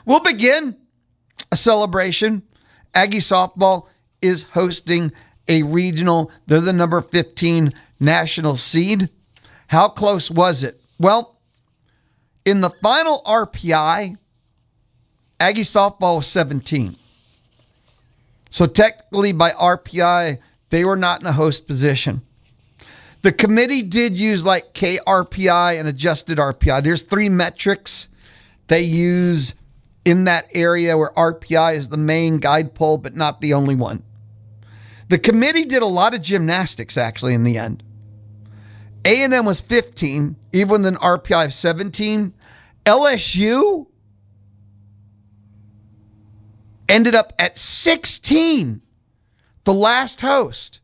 We'll begin a celebration. Aggie softball is hosting a regional. They're the number 15 national seed. How close was it? Well, in the final RPI, Aggie softball was 17. So technically by RPI, they were not in a host position. The committee did use like KRPI and adjusted RPI. There's 3 metrics they use in that area where RPI is the main guide pole, but not the only one. The committee did a lot of gymnastics actually in the end. A&M was 15, even with an RPI of 17. LSU ended up at 16, the last host,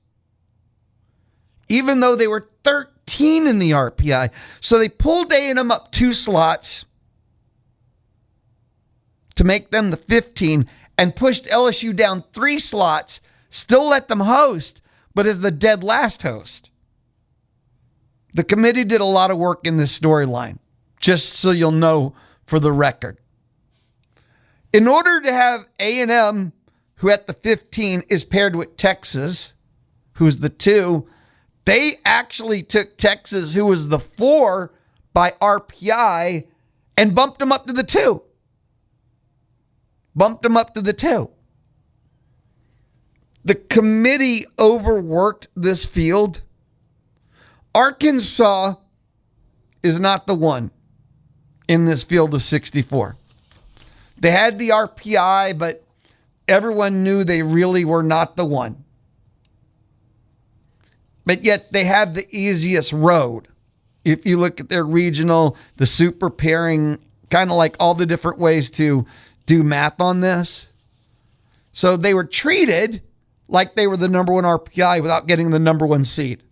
even though they were 13 in the RPI. So they pulled A&M up 2 slots to make them the 15 and pushed LSU down 3 slots, still let them host, but as the dead last host. The committee did a lot of work in this storyline, just so you'll know for the record. In order to have A&M, who at the 15 is paired with Texas, who's the 2, they actually took Texas, who was the 4 by RPI, and bumped them up to the 2. Bumped them up to the 2. The committee overworked this field. Arkansas is not the one in this field of 64. They had the RPI, but everyone knew they really were not the one. But yet they have the easiest road. If you look at their regional, the super pairing, kind of like all the different ways to do math on this. So they were treated like they were the number 1 RPI without getting the number 1 seed.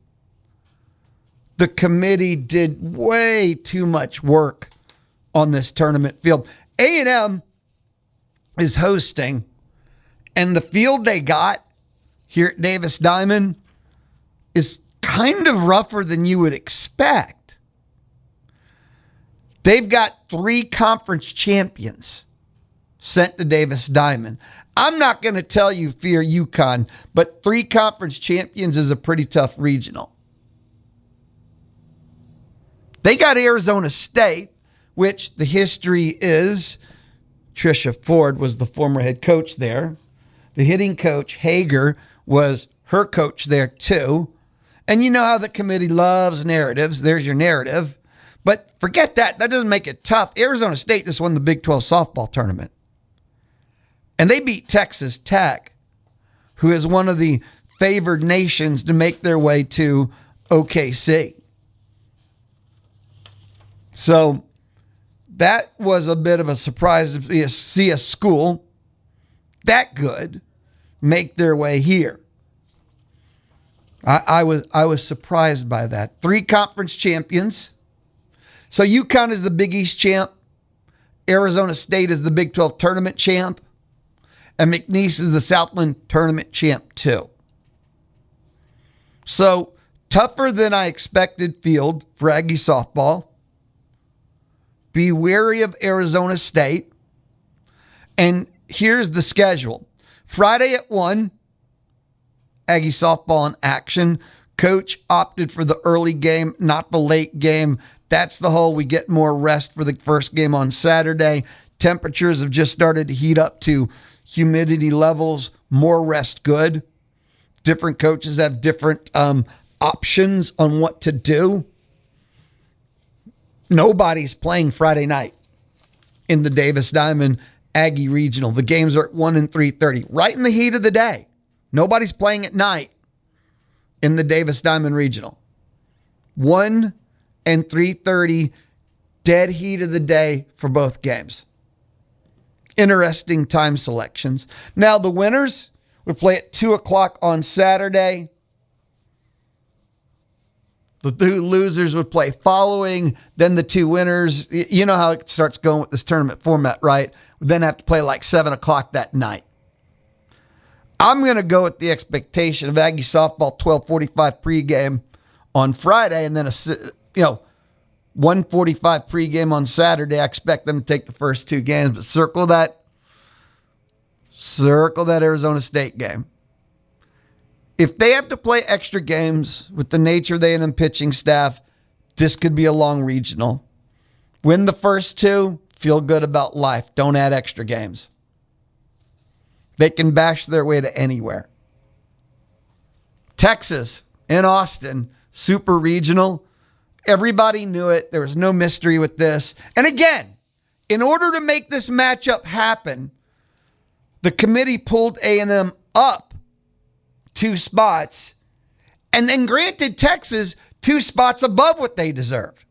The committee did way too much work on this tournament field. A&M is hosting, and the field they got here at Davis Diamond is kind of rougher than you would expect. They've got 3 conference champions sent to Davis Diamond. I'm not going to tell you fear UConn, but 3 conference champions is a pretty tough regional. They got Arizona State, which the history is Trisha Ford was the former head coach there. The hitting coach, Hager, was her coach there too. And you know how the committee loves narratives. There's your narrative. But forget that. That doesn't make it tough. Arizona State just won the Big 12 softball tournament. And they beat Texas Tech, who is one of the favored nations to make their way to OKC. So that was a bit of a surprise to see a school that good make their way here. I was surprised by that. 3 conference champions. So UConn is the Big East champ. Arizona State is the Big 12 tournament champ. And McNeese is the Southland tournament champ too. So tougher than I expected field for Aggie softball. Be wary of Arizona State. And here's the schedule. Friday at 1, Aggie softball in action. Coach opted for the early game, not the late game. That's the whole we get more rest for the first game on Saturday. Temperatures have just started to heat up to humidity levels. More rest good. Different coaches have different options on what to do. Nobody's playing Friday night in the Davis Diamond Aggie Regional. The games are at 1 and 3:30, right in the heat of the day. Nobody's playing at night in the Davis Diamond Regional. 1 and 3:30, dead heat of the day for both games. Interesting time selections. Now the winners would play at 2 o'clock on Saturday. The 2 losers would play following, then the 2 winners. You know how it starts going with this tournament format, right? We then have to play like 7 o'clock that night. I'm going to go with the expectation of Aggie softball 12:45 pregame on Friday, and then 1:45 pregame on Saturday. I expect them to take the first two games, but circle that Arizona State game. If they have to play extra games with the nature of the A&M pitching staff, this could be a long regional. Win the first two, feel good about life. Don't add extra games. They can bash their way to anywhere. Texas and Austin, super regional. Everybody knew it. There was no mystery with this. And again, in order to make this matchup happen, the committee pulled A&M up 2 spots and then granted Texas 2 spots above what they deserved.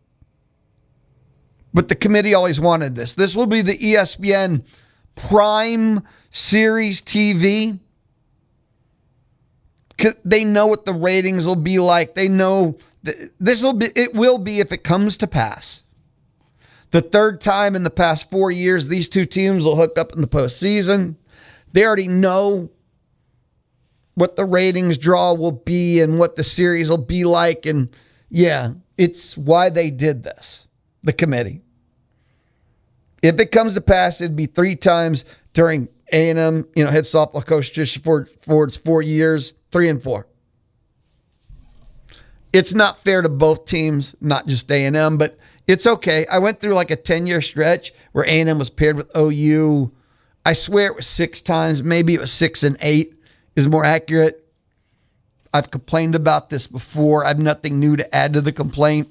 But the committee always wanted this. This will be the ESPN Prime Series TV. They know what the ratings will be like. They know it will be if it comes to pass. The third time in the past 4 years, these two teams will hook up in the postseason. They already know what the ratings draw will be and what the series will be like. And yeah, it's why they did this, the committee. If it comes to pass, it'd be 3 times during A&M, head softball coach Trisha Ford's 4 years, 3 and 4. It's not fair to both teams, not just A&M, but it's okay. I went through like a 10-year stretch where A&M was paired with OU. I swear it was 6 times. Maybe it was 6 and 8 is more accurate. I've complained about this before. I have nothing new to add to the complaint.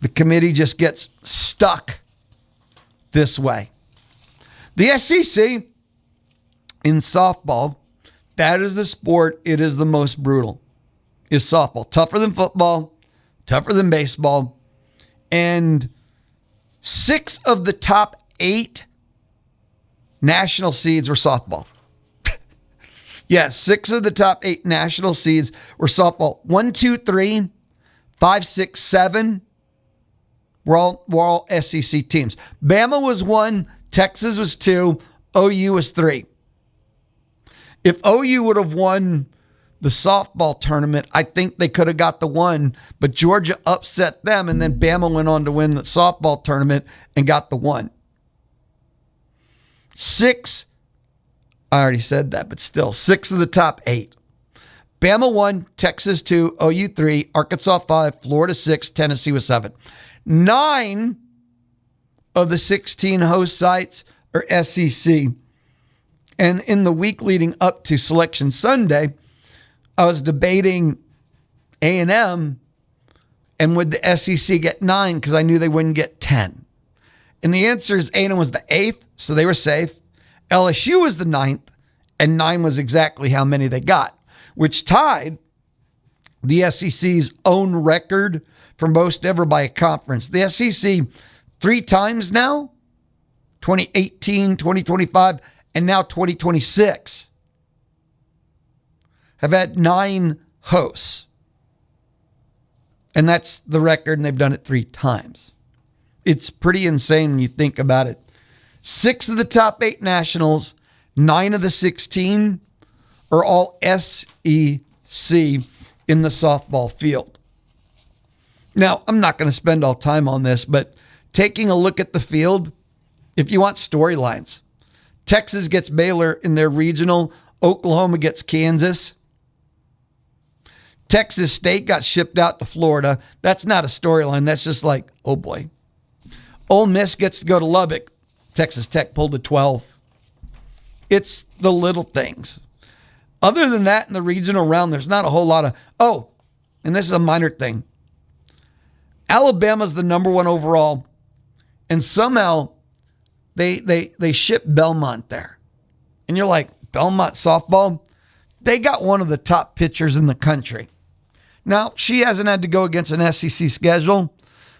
The committee just gets stuck this way. The SEC in softball, that is the sport. It is the most brutal. Is softball. Tougher than football, tougher than baseball. And 6 of the top 8 national seeds were softball. Yes, 6 of the top 8 national seeds were softball. 1, 2, 3, 5, 6, 7 were all SEC teams. Bama was 1, Texas was 2, OU was 3. If OU would have won the softball tournament, I think they could have got the 1, but Georgia upset them, and then Bama went on to win the softball tournament and got the 1. 6, I already said that, but still, 6 of the top 8. Bama 1, Texas 2, OU 3, Arkansas 5, Florida 6, Tennessee was 7. 9 of the 16 host sites are SEC. And in the week leading up to Selection Sunday, I was debating A&M and would the SEC get 9 because I knew they wouldn't get 10. And the answer is A&M was the 8th, so they were safe. LSU was the 9th, and 9 was exactly how many they got, which tied the SEC's own record for most ever by a conference. The SEC 3 times now, 2018, 2025, and now 2026, have had 9 hosts. And that's the record, and they've done it 3 times. It's pretty insane when you think about it. 6 of the top 8 nationals, 9 of the 16 are all SEC in the softball field. Now, I'm not going to spend all time on this, but taking a look at the field, if you want storylines, Texas gets Baylor in their regional. Oklahoma gets Kansas. Texas State got shipped out to Florida. That's not a storyline. That's just like, oh boy. Ole Miss gets to go to Lubbock. Texas Tech pulled a 12. It's the little things. Other than that, in the regional round, there's not a whole lot of, and this is a minor thing. Alabama's the number 1 overall, and somehow they ship Belmont there. And you're like, Belmont softball? They got one of the top pitchers in the country. Now, she hasn't had to go against an SEC schedule,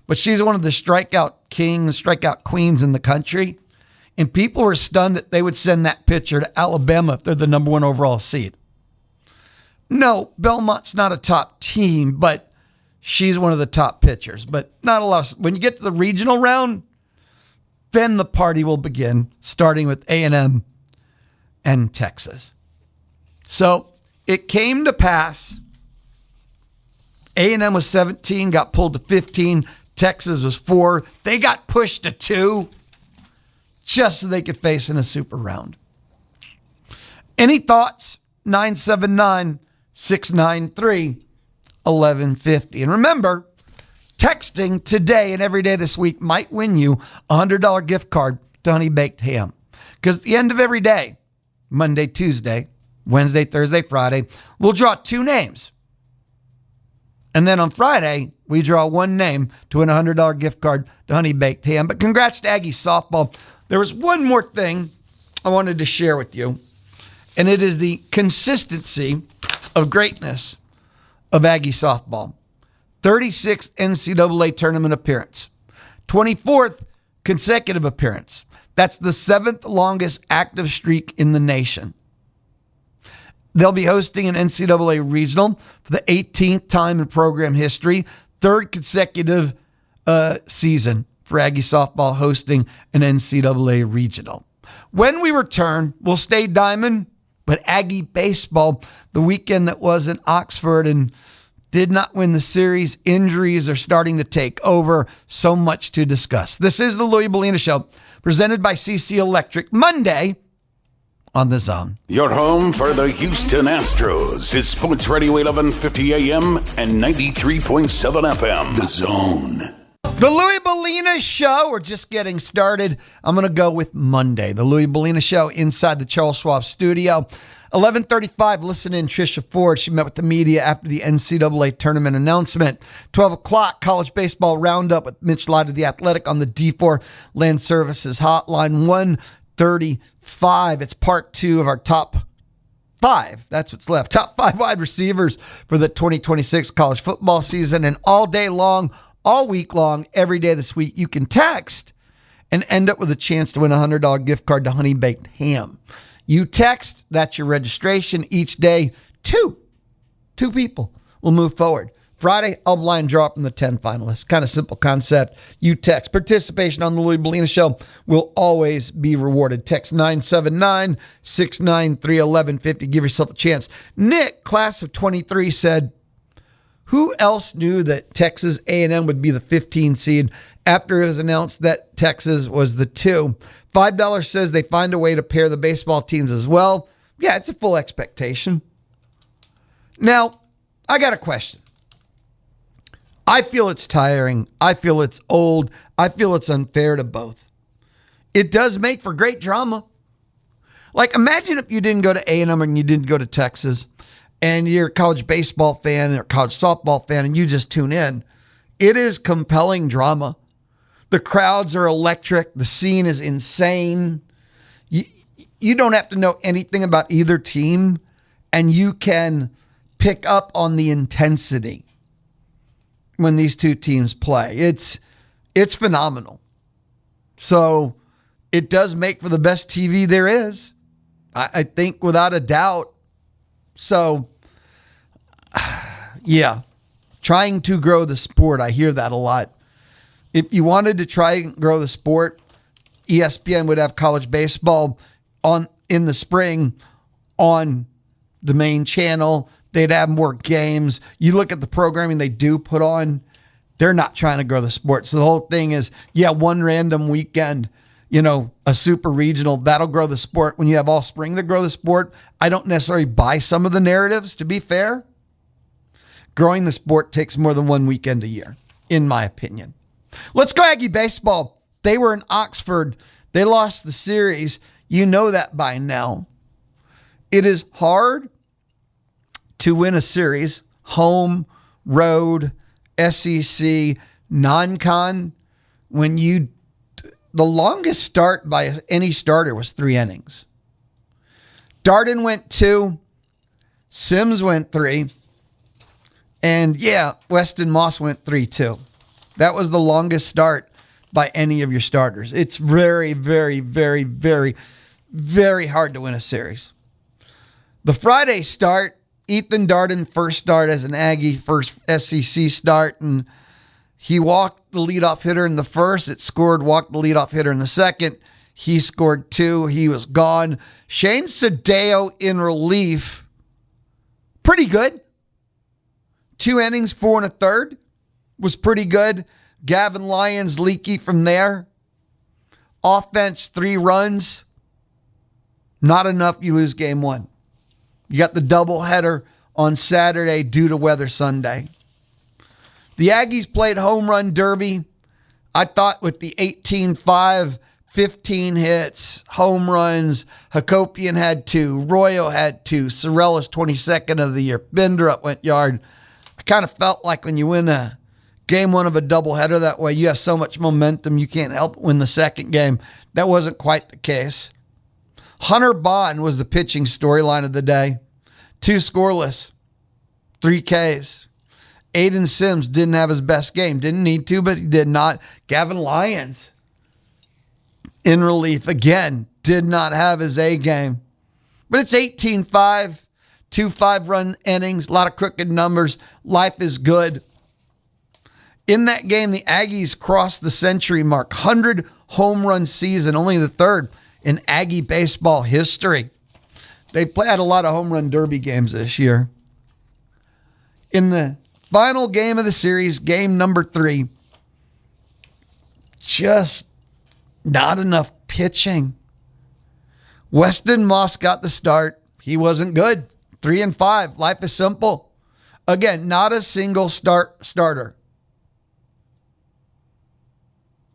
but she's one of the strikeout kings, strikeout queens in the country. And people were stunned that they would send that pitcher to Alabama if they're the number 1 overall seed. No, Belmont's not a top team, but she's one of the top pitchers. But not a lot. When you get to the regional round, then the party will begin, starting with A&M and Texas. So it came to pass. A&M was 17, got pulled to 15. Texas was 4. They got pushed to 2 just so they could face in a super round. Any thoughts? 979-693-1150. And remember, texting today and every day this week might win you a $100 gift card to Honey Baked Ham. Because at the end of every day, Monday, Tuesday, Wednesday, Thursday, Friday, we'll draw 2 names. And then on Friday, we draw 1 name to win a $100 gift card to Honey Baked Ham. But congrats to Aggie softball. There was one more thing I wanted to share with you, and it is the consistency of greatness of Aggie softball. 36th NCAA tournament appearance. 24th consecutive appearance. That's the 7th longest active streak in the nation. They'll be hosting an NCAA regional for the 18th time in program history. 3rd consecutive season for Aggie softball hosting an NCAA regional. When we return, we'll stay diamond, but Aggie baseball, the weekend that was in Oxford and did not win the series. Injuries are starting to take over. So much to discuss. This is the Louie Bellina Show, presented by CC Electric, Monday on The Zone. Your home for the Houston Astros is Sports Radio 1150 AM and 93.7 FM. The Zone. The Louie Bellina Show. We're just getting started. I'm going to go with Monday. The Louie Bellina Show inside the Charles Schwab studio. 11:35, listen in Trisha Ford. She met with the media after the NCAA tournament announcement. 12 o'clock, college baseball roundup with Mitch Light of The Athletic on the D4 Land Services Hotline. 1:35, it's part 2 of our top 5. That's what's left. Top 5 wide receivers for the 2026 college football season. And all day long, all week long, every day this week, you can text and end up with a chance to win a $100 gift card to Honey Baked Ham. You text, that's your registration. Each day, 2 people will move forward. Friday, I'll blind draw from the 10 finalists. Kind of simple concept. You text. Participation on the Louie Bellina Show will always be rewarded. Text 979-693-1150. Give yourself a chance. Nick, class of 23, said, who else knew that Texas A&M would be the 15 seed after it was announced that Texas was the 2? $5 says they find a way to pair the baseball teams as well. Yeah, it's a full expectation. Now, I got a question. I feel it's tiring. I feel it's old. I feel it's unfair to both. It does make for great drama. Like, imagine if you didn't go to A&M and you didn't go to Texas, and you're a college baseball fan or college softball fan, and you just tune in. It is compelling drama. The crowds are electric. The scene is insane. You don't have to know anything about either team, and you can pick up on the intensity when these two teams play. It's phenomenal. So it does make for the best TV there is. I think without a doubt. So, yeah, trying to grow the sport. I hear that a lot. If you wanted to try and grow the sport, ESPN would have college baseball in the spring on the main channel. They'd have more games. You look at the programming they do put on, they're not trying to grow the sport. So the whole thing is, one random weekend, a super regional, that'll grow the sport. When you have all spring to grow the sport, I don't necessarily buy some of the narratives, to be fair. Growing the sport takes more than one weekend a year, in my opinion. Let's go Aggie baseball. They were in Oxford. They lost the series. You know that by now. It is hard to win a series, home, road, SEC, non-con, when the longest start by any starter was 3 innings. Darden went 2, Sims went 3, and Weston Moss went 3 too. That was the longest start by any of your starters. It's very, very, very, very, very hard to win a series. The Friday start, Ethan Darden, first start as an Aggie, first SEC start, and he walked the leadoff hitter in the first. It scored, walked the leadoff hitter in the second. He scored 2. He was gone. Shane Sadeo in relief. Pretty good. 2 innings, 4 1/3 was pretty good. Gavin Lyons leaky from there. Offense, 3 runs. Not enough. You lose game 1. You got the doubleheader on Saturday due to weather Sunday. The Aggies played home run derby. I thought with the 18-5, 15 hits, home runs, Hakopian had 2, Royo had 2, Sorellis 22nd of the year, Benderup went yard. I kind of felt like when you win a game 1 of a doubleheader that way, you have so much momentum you can't help but win the second game. That wasn't quite the case. Hunter Bond was the pitching storyline of the day. 2 scoreless, 3 Ks. Aiden Sims didn't have his best game. Didn't need to, but he did not. Gavin Lyons in relief again, did not have his A game. But it's 18-5, 2 5-run innings, a lot of crooked numbers. Life is good. In that game, the Aggies crossed the century mark. 100 home run season, only the 3rd in Aggie baseball history. They had a lot of home run derby games this year. In the final game of the series, game number 3, just not enough pitching. Weston Moss got the start. He wasn't good. 3-5. Life is simple. Again, not a single starter.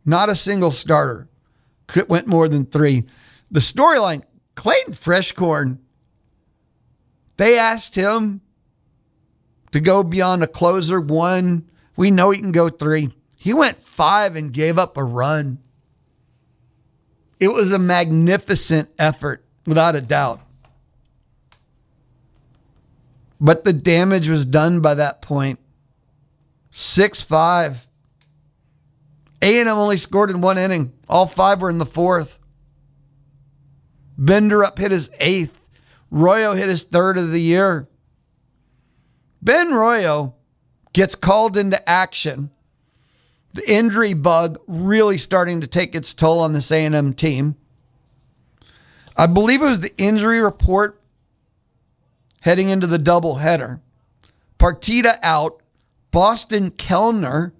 Not a single starter went more than 3. The storyline, Clayton Freshcorn, they asked him to go beyond a closer 1. We know he can go 3. He went 5 and gave up a run. It was a magnificent effort, without a doubt. But the damage was done by that point. 6-5. A&M only scored in 1 inning. All 5 were in the 4th. Benderup hit his 8th. Royo hit his 3rd of the year. Ben Royo gets called into action. The injury bug really starting to take its toll on this A&M team. I believe it was the injury report heading into the doubleheader. Partita out. Boston Kellner,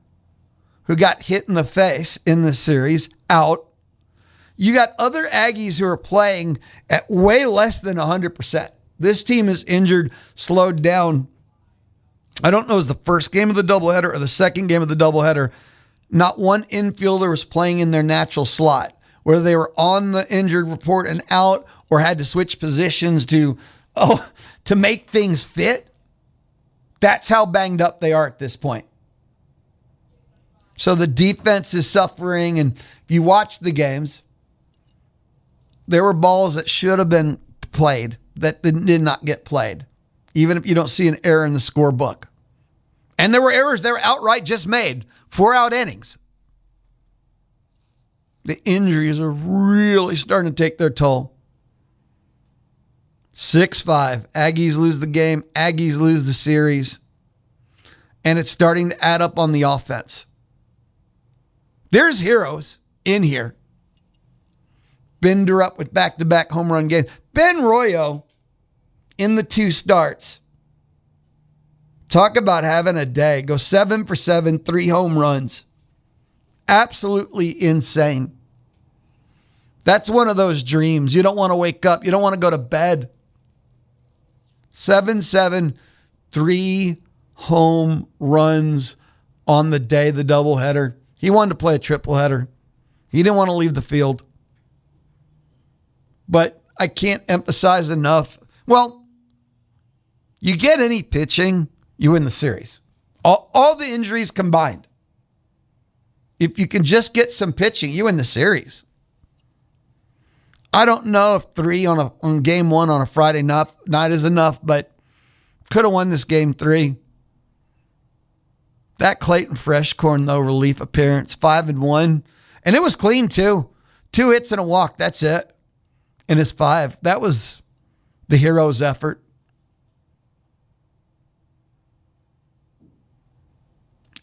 who got hit in the face in this series, out. You got other Aggies who are playing at way less than 100%. This team is injured, slowed down. I don't know if it was the first game of the doubleheader or the second game of the doubleheader. Not one infielder was playing in their natural slot, whether they were on the injured report and out or had to switch positions to make things fit. That's how banged up they are at this point. So the defense is suffering, and if you watch the games, there were balls that should have been played that did not get played, even if you don't see an error in the scorebook. And there were errors that were outright just made. 4-out innings. The injuries are really starting to take their toll. 6-5. Aggies lose the game. Aggies lose the series. And it's starting to add up on the offense. There's heroes in here. Benderup with back-to-back home run games. Ben Royo in the 2 starts. Talk about having a day. Go 7 for 7, 3 home runs. Absolutely insane. That's one of those dreams. You don't want to wake up. You don't want to go to bed. 7-7, 3 home runs on the day of the doubleheader. He wanted to play a tripleheader. He didn't want to leave the field. But I can't emphasize enough. Well, you get any pitching, you win the series. All the injuries combined. If you can just get some pitching, you win the series. I don't know if 3 on game 1 on a Friday night is enough, but could have won this game 3. That Clayton Freshcorn, though, relief appearance, 5-1. And it was clean, too. 2 hits and a walk. That's it. And it's 5. That was the hero's effort.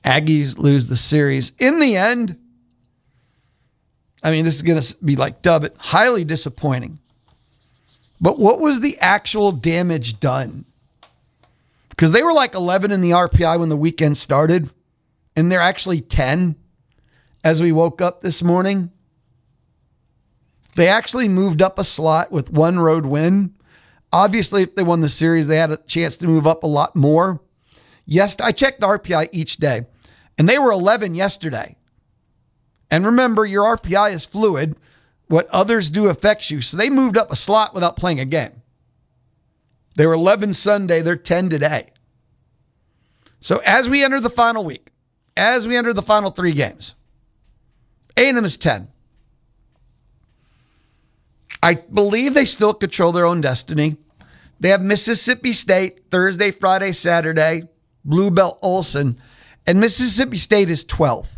Aggies lose the series. In the end, I mean, this is going to be like dub it, highly disappointing. But what was the actual damage done? because they were like 11 in the RPI when the weekend started, and they're actually 10 as we woke up this morning. They actually moved up a slot with one road win. Obviously, if they won the series, they had a chance to move up a lot more. Yes, I checked the RPI each day, and they were 11 yesterday. And remember, your RPI is fluid. What others do affects you. So they moved up a slot without playing a game. They were 11 Sunday. They're 10 today. So as we enter the final week, as we enter the final 3 games, A&M is 10. I believe they still control their own destiny. They have Mississippi State Thursday, Friday, Saturday, Blue Belt Olson, and Mississippi State is 12.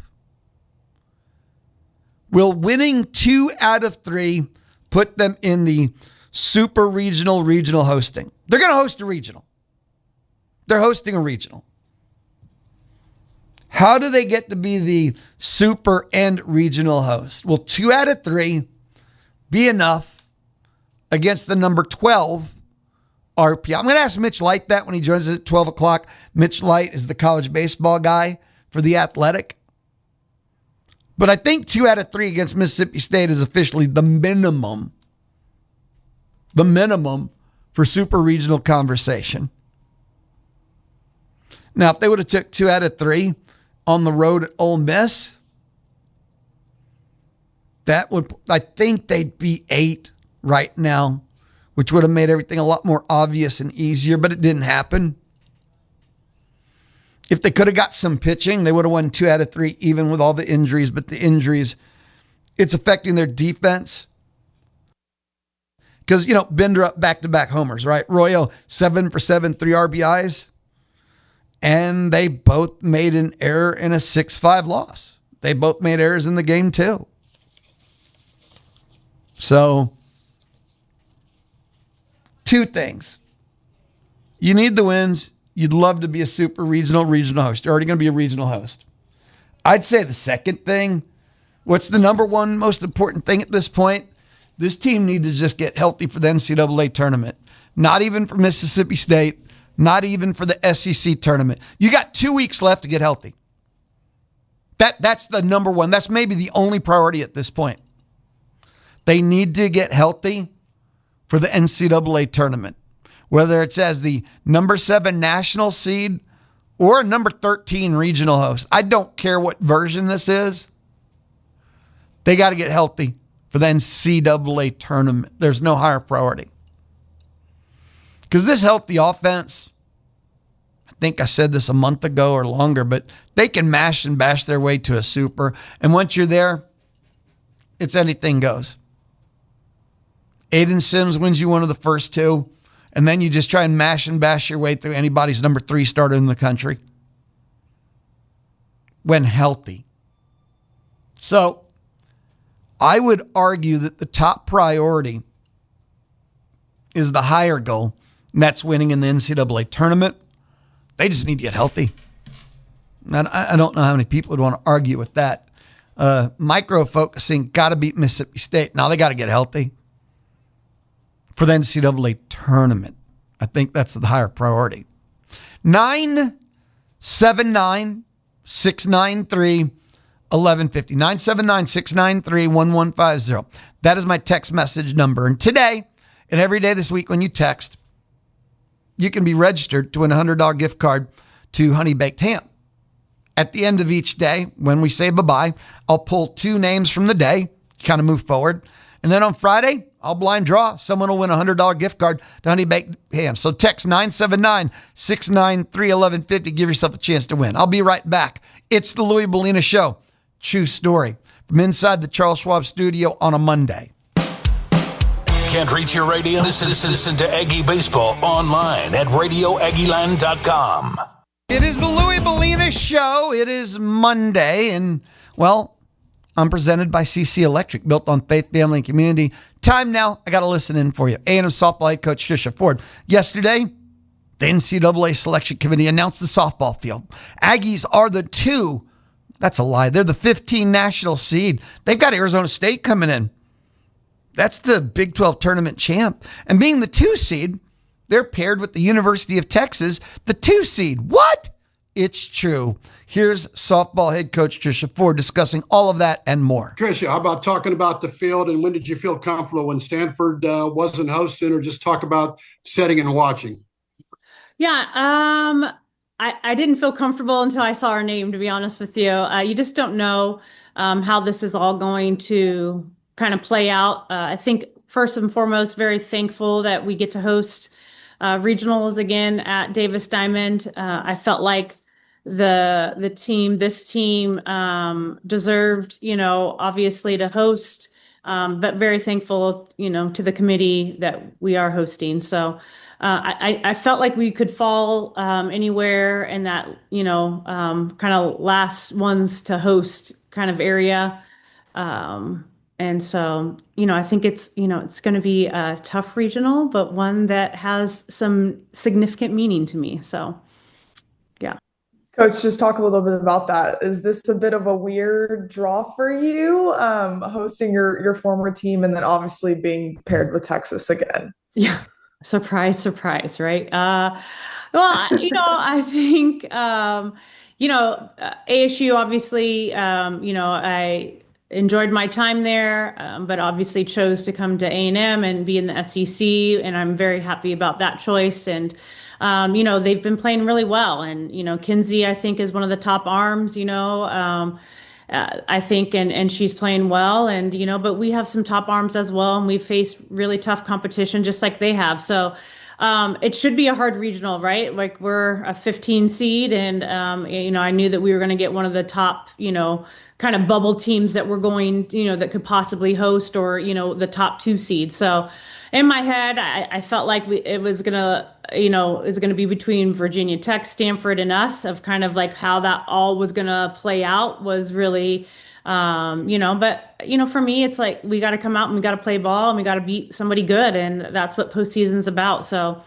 Will winning 2 out of 3 put them in the super regional hosting? They're going to host a regional. They're hosting a regional. How do they get to be the super and regional host? Will 2 out of 3 be enough against the number 12 RPI? I'm going to ask Mitch Light that when he joins us at 12 o'clock. Mitch Light is the college baseball guy for The Athletic. But I think 2 out of 3 against Mississippi State is officially the minimum for super regional conversation. Now, if they would have took 2 out of 3 on the road at Ole Miss, I think they'd be 8 right now, which would have made everything a lot more obvious and easier, but it didn't happen. If they could have got some pitching, they would have won 2 out of 3, even with all the injuries. But the injuries, it's affecting their defense. Because, Bender up back-to-back homers, right? Royo, 7 for 7, 3 RBIs. And they both made an error in a 6-5 loss. They both made errors in the game, too. So, 2 things. You need the wins. You'd love to be a super regional host. You're already going to be a regional host. I'd say the second thing, what's the number one most important thing at this point? This team needs to just get healthy for the NCAA tournament. Not even for Mississippi State. Not even for the SEC tournament. You got 2 weeks left to get healthy. That's the number one. That's maybe the only priority at this point. They need to get healthy for the NCAA tournament. Whether it's as the number 7 national seed or a number 13 regional host. I don't care what version this is. They got to get healthy for the NCAA tournament. There's no higher priority. Because this healthy offense, I think I said this a month ago or longer, but they can mash and bash their way to a super. And once you're there, it's anything goes. Aiden Sims wins you one of the first 2. And then you just try and mash and bash your way through anybody's number 3 starter in the country when healthy. So I would argue that the top priority is the higher goal, and that's winning in the NCAA tournament. They just need to get healthy. And I don't know how many people would want to argue with that. Micro-focusing, got to beat Mississippi State. Now they got to get healthy for the NCAA tournament. I think that's the higher priority. 979-693-1150. 979-693-1150. That is my text message number. And today, and every day this week when you text, you can be registered to win a $100 gift card to Honey Baked Ham. At the end of each day, when we say bye-bye, I'll pull 2 names from the day, kind of move forward. And then on Friday, I'll blind draw. Someone will win a $100 gift card to Honey Baked Ham. So text 979-693-1150. Give yourself a chance to win. I'll be right back. It's the Louis Bellina Show. True story. From inside the Charles Schwab studio on a Monday. Can't reach your radio? Listen to Aggie Baseball online at radioaggieland.com. It is the Louis Bellina Show. It is Monday, and, well, I'm presented by CC Electric, built on faith, family, and community. Time now, I got to listen in for you. A&M softball head coach Trisha Ford. Yesterday, the NCAA selection committee announced the softball field. Aggies are the 2. That's a lie. They're the 15 national seed. They've got Arizona State coming in. That's the Big 12 tournament champ. And being the 2 seed, they're paired with the University of Texas, the 2 seed. What? It's true. Here's softball head coach Trisha Ford discussing all of that and more. Trisha, how about talking about the field, and when did you feel comfortable when Stanford wasn't hosting, or just talk about setting and watching? Yeah, I didn't feel comfortable until I saw our name, to be honest with you. You just don't know how this is all going to kind of play out. I think first and foremost, very thankful that we get to host regionals again at Davis Diamond. I felt like this team deserved, obviously to host, but very thankful, to the committee that we are hosting. So I felt like we could fall anywhere in that, kind of last ones to host kind of area. And so, I think it's going to be a tough regional, but one that has some significant meaning to me. So, yeah. Coach, just talk a little bit about that. Is this a bit of a weird draw for you, hosting your former team and then obviously being paired with Texas again? Yeah. Surprise, surprise, right? Well, I think, ASU, obviously, I enjoyed my time there, but obviously chose to come to A&M and be in the SEC, and I'm very happy about that choice. And, they've been playing really well. And, Kinsey, I think, is one of the top arms, I think, and she's playing well, and, but we have some top arms as well, and we've faced really tough competition just like they have. So, it should be a hard regional, right? Like we're a 15 seed, and, I knew that we were going to get one of the top, kind of bubble teams that we're going, that could possibly host, or, the top 2 seeds. So in my head, I felt like it was going to be between Virginia Tech, Stanford, and us, of kind of like how that all was going to play out was really, but, for me, it's like we got to come out and we got to play ball and we got to beat somebody good. And that's what postseason's about. So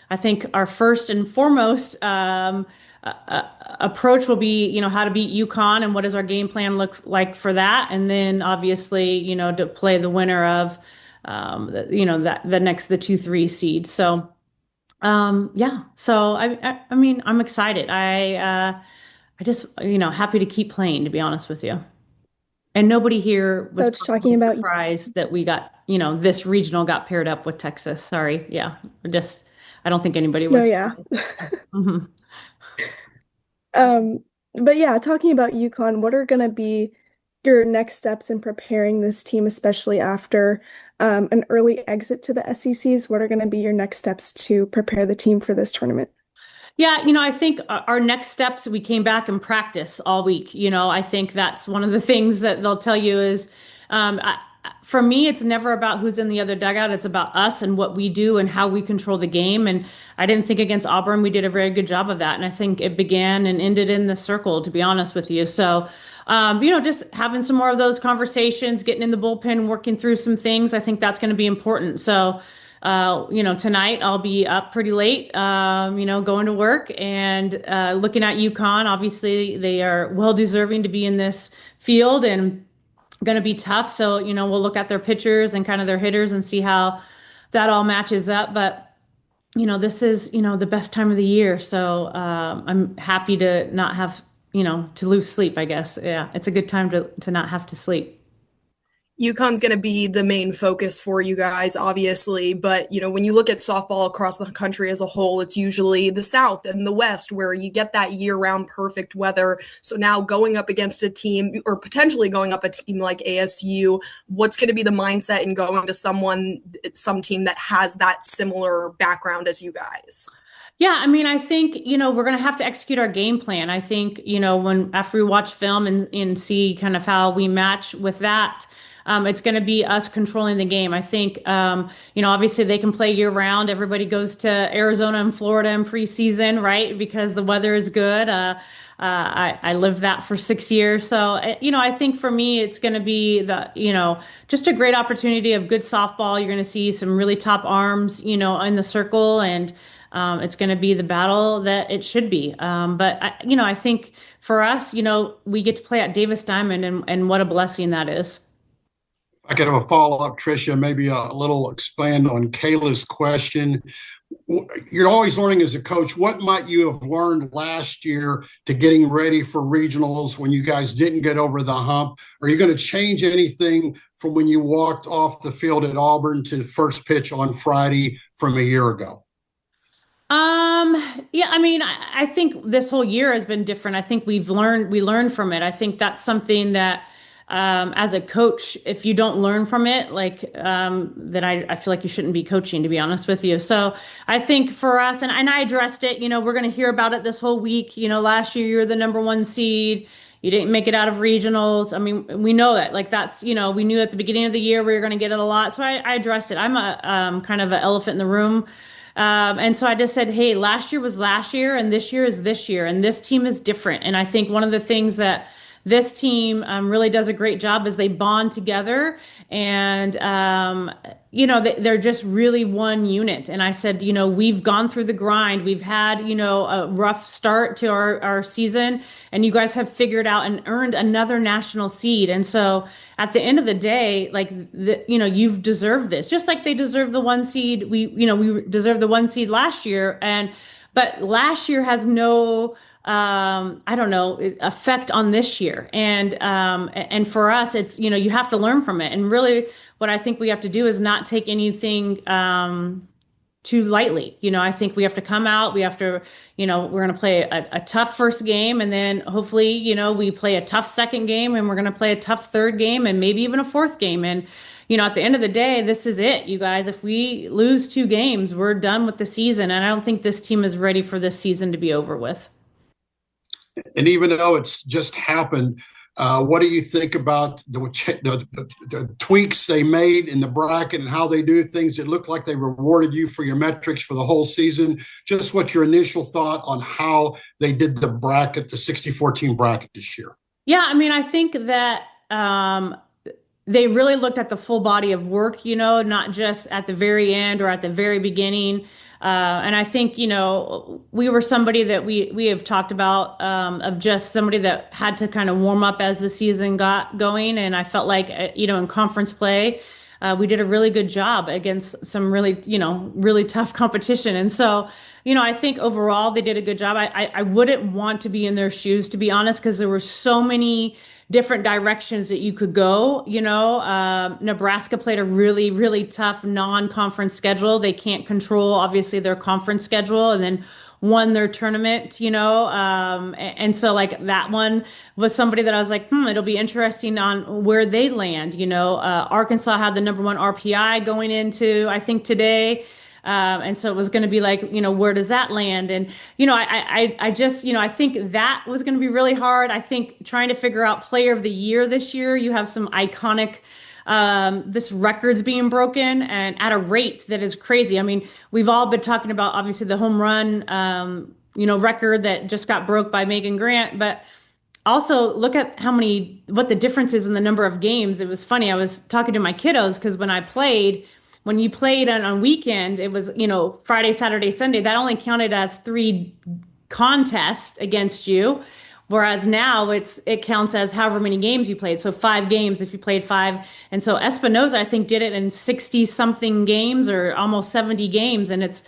I think our first and foremost approach will be, how to beat UConn and what does our game plan look like for that. And then obviously, to play the winner of, the 2-3 seeds. So, yeah. So I mean, I'm excited. I just, happy to keep playing, to be honest with you. And nobody here was talking about surprised that we got, this regional got paired up with Texas. Sorry. Yeah. I don't think anybody was. No, yeah. Mm-hmm. But yeah, talking about UConn, what are going to be your next steps in preparing this team, especially after an early exit to the SECs? What are going to be your next steps to prepare the team for this tournament? Yeah, I think our next steps, we came back and practice all week. I think that's one of the things that they'll tell you is, for me, it's never about who's in the other dugout. It's about us and what we do and how we control the game. And I didn't think against Auburn, we did a very good job of that. And I think it began and ended in the circle, to be honest with you. So, just having some more of those conversations, getting in the bullpen, working through some things, I think that's going to be important. So, tonight I'll be up pretty late, going to work and looking at UConn. Obviously, they are well deserving to be in this field and going to be tough. So, we'll look at their pitchers and kind of their hitters and see how that all matches up. But, this is, the best time of the year. So I'm happy to not have, to lose sleep, I guess. Yeah, it's a good time to not have to sleep. UConn's going to be the main focus for you guys, obviously. But, when you look at softball across the country as a whole, it's usually the South and the West where you get that year-round perfect weather. So now going up against a team, or potentially going up a team like ASU, what's going to be the mindset in going to some team that has that similar background as you guys? Yeah, I mean, I think, we're going to have to execute our game plan. I think, after we watch film and see kind of how we match with that, it's going to be us controlling the game. I think, obviously they can play year round. Everybody goes to Arizona and Florida in preseason, right? Because the weather is good. I lived that for 6 years. So, I think for me, it's going to be just a great opportunity of good softball. You're going to see some really top arms, in the circle, and it's going to be the battle that it should be. But I think for us, we get to play at Davis Diamond, and what a blessing that is. I could have a follow-up, Trisha, maybe a little expand on Kayla's question. You're always learning as a coach. What might you have learned last year to getting ready for regionals when you guys didn't get over the hump? Are you going to change anything from when you walked off the field at Auburn to the first pitch on Friday from a year ago? Yeah, I mean, I think this whole year has been different. I think we learned from it. I think that's something that, as a coach, if you don't learn from it, then I feel like you shouldn't be coaching, to be honest with you. So I think for us, and I addressed it, we're going to hear about it this whole week. Last year you were the number one seed. You didn't make it out of regionals. I mean, we know that, that's, we knew at the beginning of the year we were going to get it a lot. So I addressed it. I'm a kind of an elephant in the room. And so I just said, hey, last year was last year and this year is this year. And this team is different. And I think one of the things that this team really does a great job is they bond together and, they're just really one unit. And I said, we've gone through the grind. We've had, a rough start to our season, and you guys have figured out and earned another national seed. And so at the end of the day, you've deserved this, just like they deserve the one seed. We deserve the one seed last year. But last year has no, effect on this year. And for us, it's, you have to learn from it. And really what I think we have to do is not take anything, too lightly. I think we have to come out, we have to, we're going to play a tough first game. And then hopefully, we play a tough second game, and we're going to play a tough third game, and maybe even a fourth game. And, at the end of the day, this is it, you guys. If we lose 2 games, we're done with the season. And I don't think this team is ready for this season to be over with. And even though it's just happened, what do you think about the tweaks they made in the bracket and how they do things? It looked like they rewarded you for your metrics for the whole season. Just what's your initial thought on how they did the bracket, the 64-team bracket this year? Yeah, I mean, I think that they really looked at the full body of work, not just at the very end or at the very beginning. And I think, we were somebody that we have talked about, of just somebody that had to kind of warm up as the season got going. And I felt like, in conference play, we did a really good job against some really, really tough competition. And so, I think overall they did a good job. I wouldn't want to be in their shoes, to be honest, because there were so many different directions that you could go. Nebraska played a really, really tough non-conference schedule. They can't control, obviously, their conference schedule, and then won their tournament, and so that one was somebody that I was like, it'll be interesting on where they land. Arkansas had the number 1 RPI going into, I think, today. And so it was going to be where does that land? And, I just, I think that was going to be really hard. I think trying to figure out player of the year this year, you have some iconic, this record's being broken and at a rate that is crazy. I mean, we've all been talking about, obviously, the home run, record that just got broke by Megan Grant, but also look at what the difference is in the number of games. It was funny. I was talking to my kiddos because when you played on weekend, it was, Friday, Saturday, Sunday, that only counted as 3 contests against you. Whereas now it counts as however many games you played. So 5 games if you played 5. And so Espinoza, I think, did it in 60 something games or almost 70 games. And it's,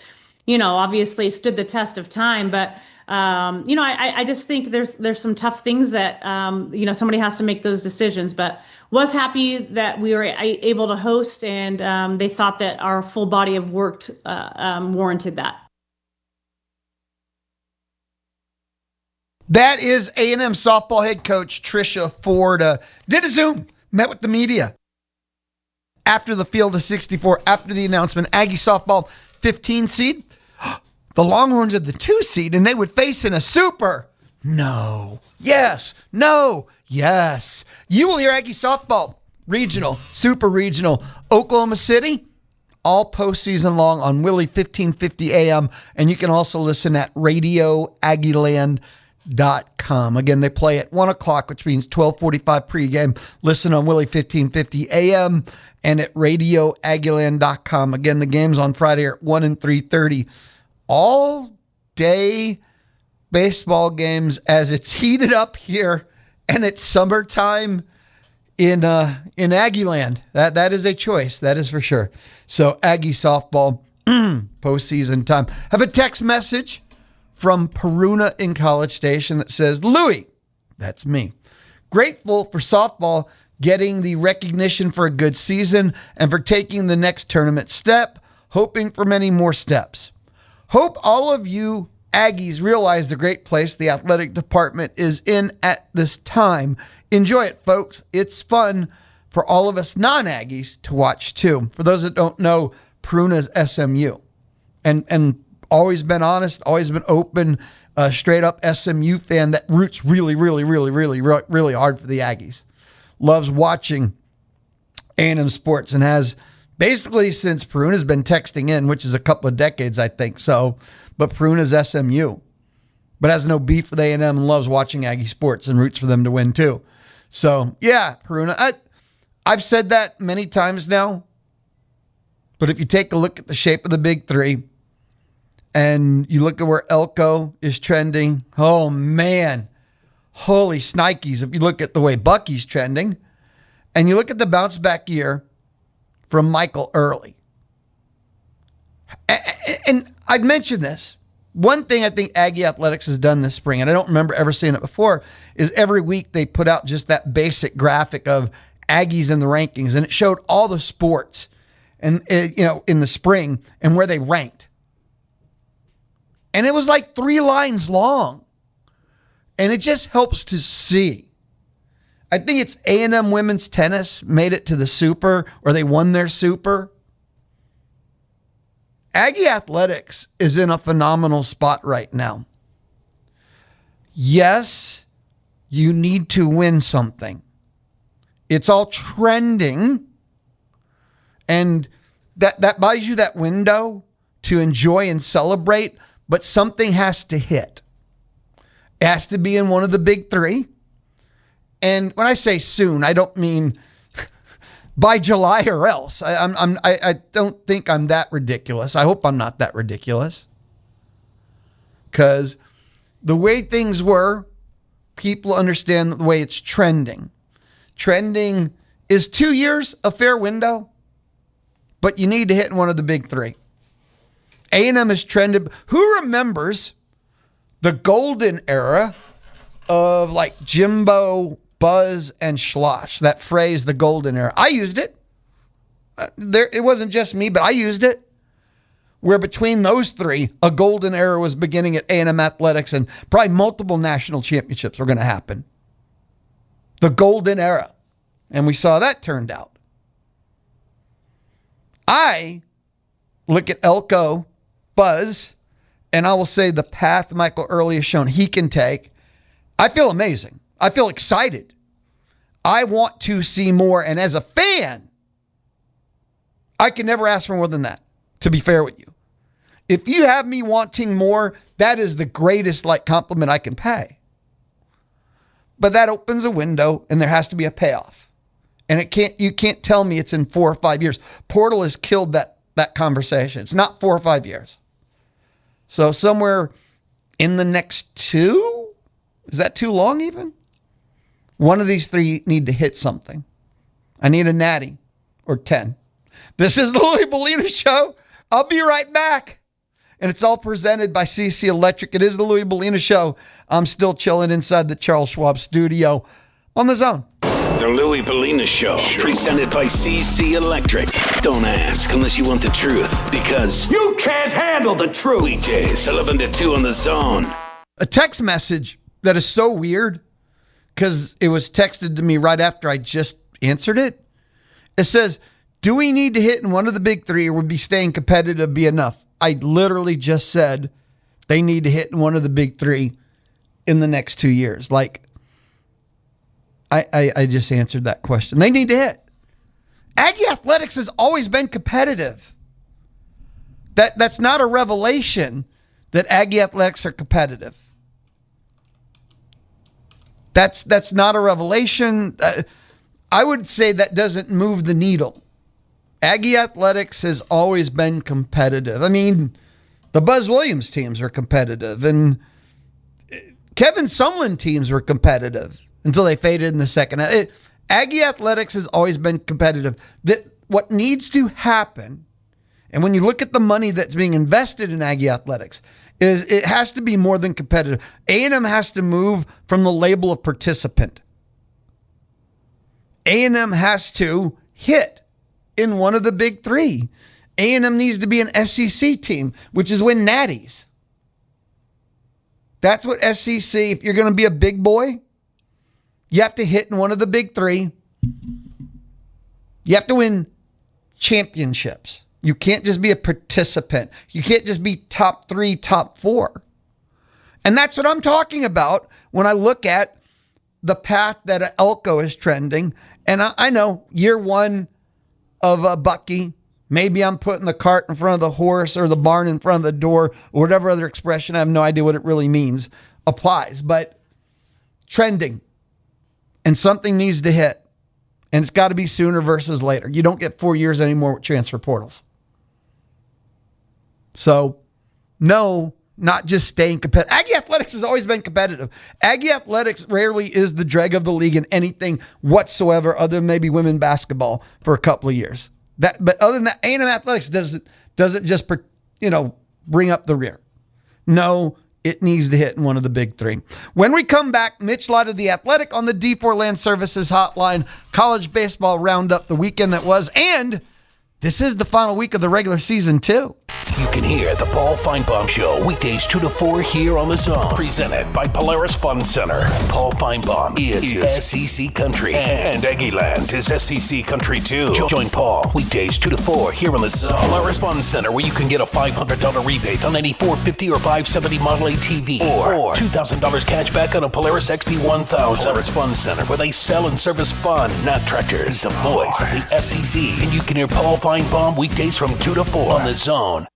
obviously stood the test of time. But, I just think there's some tough things that, somebody has to make those decisions. But was happy that we were able to host, and they thought that our full body of work warranted that. That is A&M softball head coach Trisha Ford. Did a Zoom, met with the media after the field of 64, after the announcement. Aggie softball 15 seed. The Longhorns are the 2 seed, and they would face in a super. No. Yes. No. Yes. You will hear Aggie softball, regional, super regional, Oklahoma City, all postseason long on Willie 1550 AM, and you can also listen at radioaggieland.com. Again, they play at 1 o'clock, which means 12:45 pregame. Listen on Willie 1550 AM and at radioaggieland.com. Again, the games on Friday are at 1 and 3:30. All day baseball games as it's heated up here and it's summertime in Aggie land. That is a choice. That is for sure. So Aggie softball postseason time. Have a text message from Peruna in College Station that says, Louie, that's me, grateful for softball getting the recognition for a good season and for taking the next tournament step, hoping for many more steps. Hope all of you Aggies realize the great place the athletic department is in at this time. Enjoy it, folks. It's fun for all of us non-Aggies to watch too. For those that don't know, Peruna's SMU, and always been honest, always been open, straight up SMU fan that roots really hard for the Aggies. Loves watching A&M sports and has basically since Peruna's been texting in, which is a couple of decades, I think. So, but Peruna's SMU, but has no beef with A&M and loves watching Aggie sports and roots for them to win too. So yeah, Peruna, I've said that many times now, but if you take a look at the shape of the big three and you look at where Elko is trending, oh man, holy snikes. If you look at the way Bucky's trending and you look at the bounce back year from Michael Early. And I'd mention this. One thing I think Aggie Athletics has done this spring, and I don't remember ever seeing it before, is every week they put out just that basic graphic of Aggies in the rankings, and it showed all the sports and in the spring and where they ranked. And it was like 3 lines long. And it just helps to see. I think it's A&M women's tennis made it to the Super, or they won their Super. Aggie Athletics is in a phenomenal spot right now. Yes, you need to win something. It's all trending. And that buys you that window to enjoy and celebrate, but something has to hit. It has to be in one of the big three. And when I say soon, I don't mean by July or else. I don't think I'm that ridiculous. I hope I'm not that ridiculous. Because the way things were, people understand the way it's trending. Trending is 2 years, a fair window, but you need to hit in one of the big three. A&M has trended. Who remembers the golden era of like Jimbo, Buzz, and Schloss? That phrase, the golden era. I used it. It wasn't just me, but I used it. Where between those three, a golden era was beginning at A&M Athletics, and probably multiple national championships were going to happen. The golden era. And we saw that turned out. I look at Elko, Buzz, and I will say the path Michael Early has shown he can take. I feel amazing. I feel excited. I want to see more. And as a fan, I can never ask for more than that, to be fair with you. If you have me wanting more, that is the greatest compliment I can pay. But that opens a window and there has to be a payoff. And you can't tell me it's in 4 or 5 years. Portal has killed that conversation. It's not 4 or 5 years. So somewhere in the next 2, is that too long even? One of these three need to hit something. I need a natty or 10. This is the Louie Bellina Show. I'll be right back. And it's all presented by CC Electric. It is the Louie Bellina Show. I'm still chilling inside the Charles Schwab studio on the Zone. The Louie Bellina Show, presented by CC Electric. Don't ask unless you want the truth, because you can't handle the truth. Weekdays, 11 to 2 on the Zone. A text message that is so weird because it was texted to me right after I just answered it. It says, do we need to hit in one of the big three, or would be staying competitive be enough? I literally just said they need to hit in one of the big three in the next 2 years. I just answered that question. They need to hit. Aggie Athletics has always been competitive. That's not a revelation that Aggie Athletics are competitive. That's not a revelation. I would say that doesn't move the needle. Aggie Athletics has always been competitive. I mean, the Buzz Williams teams are competitive, and Kevin Sumlin teams were competitive until they faded in the second. Aggie athletics has always been competitive. That what needs to happen, and when you look at the money that's being invested in Aggie athletics, is it has to be more than competitive. A&M has to move from the label of participant. A&M has to hit in one of the big three. A&M needs to be an SEC team, which is win natties. That's what SEC, if you're going to be a big boy, you have to hit in one of the big three. You have to win championships. You can't just be a participant. You can't just be top 3, top 4. And that's what I'm talking about when I look at the path that Elko is trending. And I know year one of Bucky, maybe I'm putting the cart in front of the horse or the barn in front of the door or whatever other expression, I have no idea what it really means, applies. But trending, and something needs to hit. And it's got to be sooner versus later. You don't get 4 years anymore with transfer portals. So, no, not just staying competitive. Aggie athletics has always been competitive. Aggie athletics rarely is the dreg of the league in anything whatsoever other than maybe women basketball for a couple of years. But other than that, A&M athletics doesn't just bring up the rear. No, it needs to hit in one of the big three. When we come back, Mitch Lott of The Athletic on the D4 Land Services Hotline, college baseball roundup, the weekend that was, and this is the final week of the regular season too. You can hear the Paul Feinbaum Show weekdays 2 to 4 here on The Zone. Presented by Polaris Fund Center. Paul Feinbaum is SEC Country. And Aggieland is SEC Country too. Join Paul weekdays 2 to 4 here on The Zone. Polaris Fund Center, where you can get a $500 rebate on any 450 or 570 Model A TV. Or $2,000 cash back on a Polaris XP 1000. Polaris Fund Center, where they sell and service fun, not tractors. The voice of the SEC. And you can hear Paul Feinbaum weekdays from 2 to 4 on The Zone.